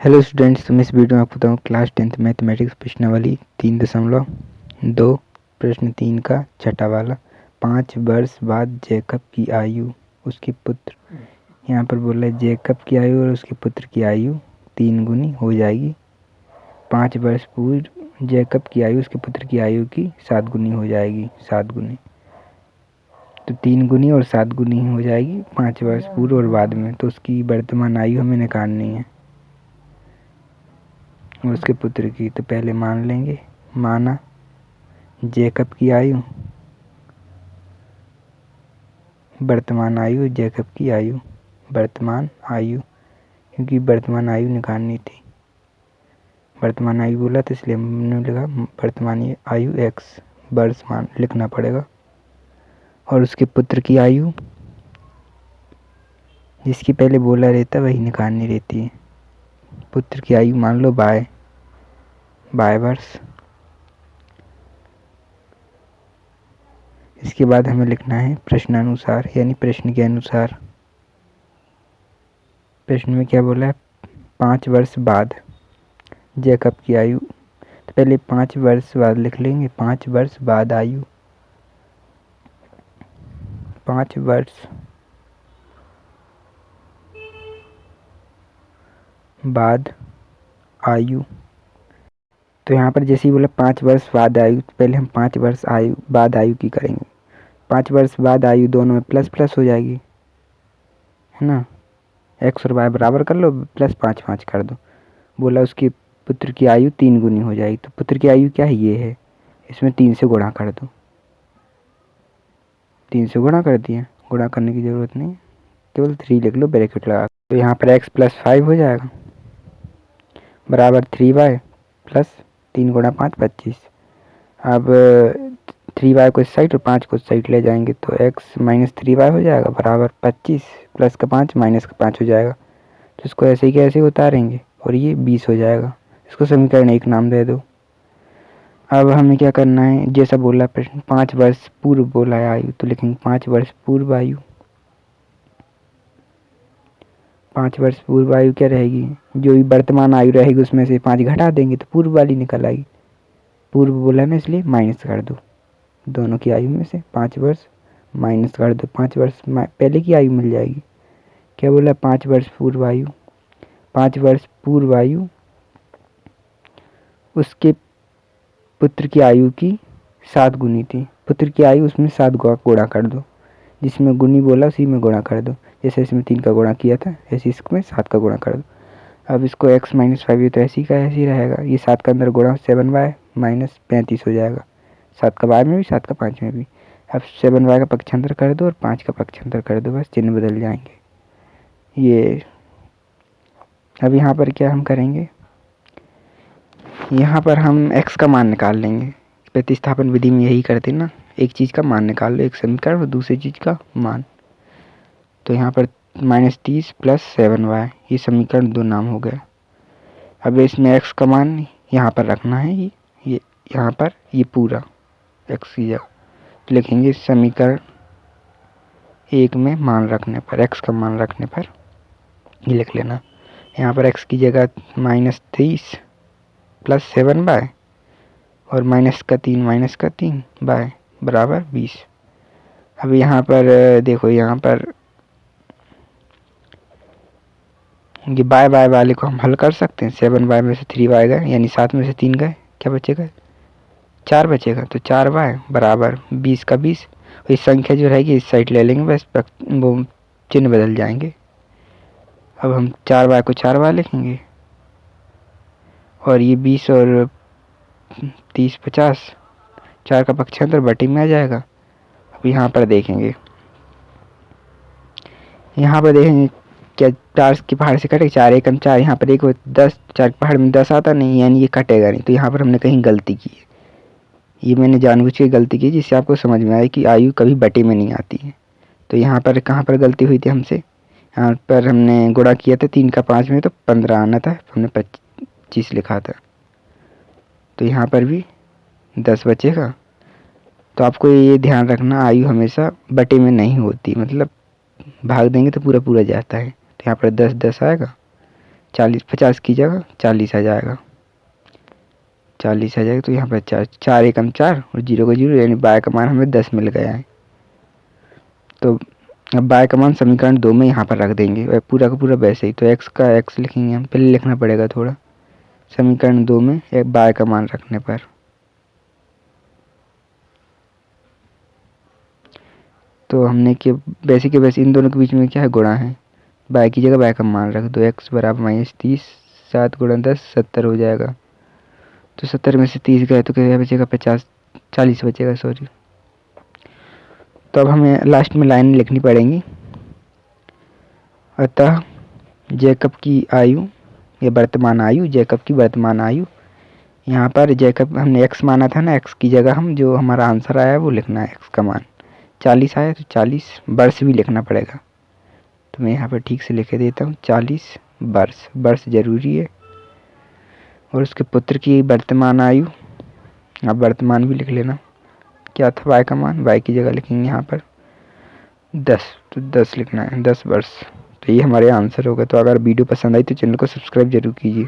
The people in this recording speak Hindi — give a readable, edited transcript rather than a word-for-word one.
हेलो स्टूडेंट्स, तो मैं इस वीडियो में आपको बताऊँ क्लास 10th मैथमेटिक्स प्रश्नावली 3.2 प्रश्न 3 का छठा वाला। 5 वर्ष बाद जैकब की आयु उसके पुत्र, यहाँ पर बोला है जैकब की आयु और उसके पुत्र की आयु 3 गुनी हो जाएगी। 5 वर्ष पूर्व जैकब की आयु उसके पुत्र की आयु की 7 गुनी हो जाएगी। 7 गुनी तो 3 गुनी और 7 गुनी हो जाएगी 5 वर्ष पूर्व और बाद में। तो उसकी वर्तमान आयु हमें निकालनी है और उसके पुत्र की। तो पहले मान लेंगे, माना जैकब की आयु, वर्तमान आयु, जैकब की आयु, वर्तमान आयु, क्योंकि वर्तमान आयु निकालनी थी। वर्तमान आयु बोला तो इसलिए हमने लिखा वर्तमान आयु x वर्ष मान लिखना पड़ेगा। और उसके पुत्र की आयु जिसकी पहले बोला रहता वही निकालनी रहती है। पुत्र की आयु मान लो बाय वर्ष। इसके बाद हमें लिखना है प्रश्नानुसार, यानी प्रश्न के अनुसार। प्रश्न में क्या बोला है? 5 वर्ष बाद जैकब की आयु, तो पहले 5 वर्ष बाद लिख लेंगे। 5 वर्ष बाद आयु, 5 वर्ष बाद आयु। तो यहाँ पर जैसे ही बोला 5 वर्ष बाद आयु, तो पहले हम 5 वर्ष आयु बाद आयु की करेंगे। 5 वर्ष बाद आयु दोनों में प्लस प्लस हो जाएगी, है ना। x और y बराबर कर लो, प्लस 5 5 कर दो। बोला उसके पुत्र की आयु 3 गुनी हो जाएगी। तो पुत्र की आयु क्या है? ये है। इसमें 3 से गुणा कर दो। 3 से गुणा कर दिया, गुणा करने की ज़रूरत नहीं, केवल 3 लिख लो ब्रैकेट लगा। तो यहाँ पर x + 5 हो जाएगा बराबर 3y प्लस 3 गुणा 5 25। अब 3y को इस साइड और 5 को इस साइड ले जाएंगे तो x - 3y हो जाएगा बराबर 25, प्लस का 5 माइनस का 5 हो जाएगा। तो इसको ऐसे ही कैसे उतारेंगे और ये 20 हो जाएगा। इसको समीकरण 1 नाम दे दो। अब हमें क्या करना है, जैसा बोला प्रश्न 5 वर्ष पूर्व बोला है आयु, तो लिखेंगे 5 वर्ष पूर्व आयु। 5 वर्ष पूर्व आयु क्या रहेगी? जो भी वर्तमान आयु रहेगी उसमें से 5 घटा देंगे तो पूर्व वाली निकल आएगी। पूर्व बोला ना इसलिए माइनस कर दो, दोनों की आयु में से 5 वर्ष माइनस कर दो। 5 वर्ष पहले की आयु मिल जाएगी। क्या बोला? 5 वर्ष पूर्व आयु। 5 वर्ष पूर्व आयु उसके पुत्र की आयु की 7 गुनी थी। पुत्र की आयु उसमें 7 गुणा कर दो, जिसमें गुनी बोला उसी में गुणा कर दो। जैसे इसमें 3 का गुणा किया था ऐसे इसमें 7 का गुणा कर दो। अब इसको x - 5 तो ऐसे ही का ऐसे ही रहेगा। ये 7 का अंदर गुणा 7y - 35 हो जाएगा। 7 का y में भी 7 का 5 में भी। अब 7y का पक्षांतर कर दो और 5 का पक्षांतर कर दो, बस चिन्ह बदल जाएंगे ये। अब यहाँ पर क्या हम करेंगे, यहाँ पर हम x का मान निकाल लेंगे। प्रतिस्थापन विधि में यही करते ना, एक चीज़ का मान निकाल लो, एक समीकरण और दूसरी चीज़ का मान। तो यहाँ पर -30 प्लस 7y, ये समीकरण 2 नाम हो गया। अब इसमें x का मान यहाँ पर रखना है, ये यहाँ पर ये पूरा x की जगह तो लिखेंगे समीकरण 1 में मान रखने पर, x का मान रखने पर ये लिख लेना। यहाँ पर x की जगह -30 प्लस 7y और -3 बाय बराबर 20। अब यहाँ पर देखो, यहाँ पर ये बाय बाय वाले को हम हल कर सकते हैं। 7y में से 3y गए, यानी 7 में से 3 गए, क्या बचेगा? 4 बचेगा। तो 4y बराबर 20 का 20। इस संख्या जो रहेगी इस साइड ले लेंगे, बस वो चिन्ह बदल जाएंगे। अब हम 4y को 4y लिखेंगे और ये 20 और 30 50, 4 का पक्षांतर बटे में आ जाएगा। अब यहाँ पर देखेंगे, क्या 4 के पहाड़ से कटे, 4 एकम 4, यहाँ पर देखो 10, 4 के पहाड़ में 10 आता नहीं, यानी ये कटेगा नहीं। तो यहाँ पर हमने कहीं गलती की है, ये मैंने जानबूझ के गलती की जिससे आपको समझ में आए कि आयु कभी बटे में नहीं आती है। तो यहाँ पर कहाँ पर गलती हुई थी हमसे? यहाँ पर हमने गुणा किया था 3 का 5 में, तो 15 आना था, हमने 25 लिखा था। तो यहाँ पर भी 10 बचेगा। तो आपको ये ध्यान रखना, आयु हमेशा बटे में नहीं होती, मतलब भाग देंगे तो पूरा पूरा जाता है। तो यहाँ पर 10 10 आएगा, 50 की जगह 40 आ जाएगा, 40 आ जाएगा। तो यहाँ पर 4 4 एकम 4 और 0 का 0, यानी y का मान हमें 10 मिल गया है। तो अब y का मान समीकरण 2 में यहाँ पर रख देंगे और पूरा का पूरा वैसे ही। तो x का x लिखेंगे, हम पहले लिखना पड़ेगा थोड़ा, समीकरण 2 में एक y का मान रखने पर। तो हमने कि वैसे के वैसे इन दोनों के बीच में क्या है, गुणा है, y की जगह y का मान रख दो, x बराबर -30, 7 गुणा 10 70 हो जाएगा। तो 70 में से 30 गए तो क्या बचेगा, 50 40 बचेगा, सॉरी। तो अब हमें लास्ट में लाइन लिखनी पड़ेंगी। अतः जैकब की आयु, ये वर्तमान आयु, जैकब की वर्तमान आयु, यहाँ पर जैकब हमने x माना था ना, x की जगह हम जो हमारा आंसर आया वो लिखना है, x का मान 40 आया तो 40 वर्ष भी लिखना पड़ेगा। तो मैं यहाँ पर ठीक से लिख देता हूँ 40 वर्ष, वर्ष जरूरी है। और उसके पुत्र की वर्तमान आयु, आप वर्तमान भी लिख लेना, क्या था y का मान, y की जगह लिखेंगे यहाँ पर 10, तो 10 लिखना है, 10 वर्ष। तो ये हमारे आंसर होगा। तो अगर वीडियो पसंद आई तो चैनल को सब्सक्राइब जरूर कीजिए।